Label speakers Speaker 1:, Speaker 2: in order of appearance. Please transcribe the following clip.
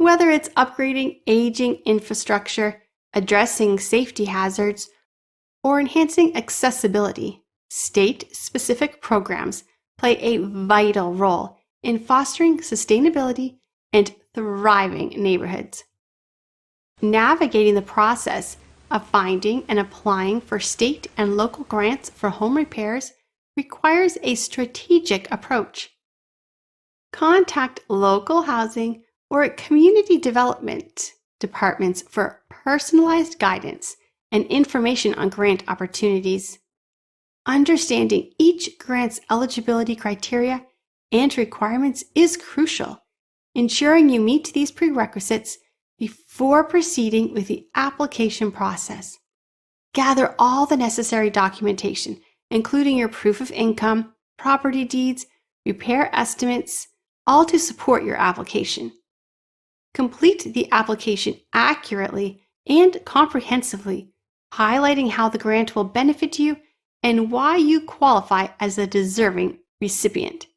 Speaker 1: Whether it's upgrading aging infrastructure, addressing safety hazards, or enhancing accessibility, state-specific programs play a vital role in fostering sustainability and thriving neighborhoods. Navigating the process of finding and applying for state and local grants for home repairs requires a strategic approach. Contact local housing or community development departments for personalized guidance and information on grant opportunities. Understanding each grant's eligibility criteria and requirements is crucial, ensuring you meet these prerequisites before proceeding with the application process. Gather all the necessary documentation, including your proof of income, property deeds, repair estimates, all to support your application. Complete the application accurately and comprehensively, highlighting how the grant will benefit you and why you qualify as a deserving recipient.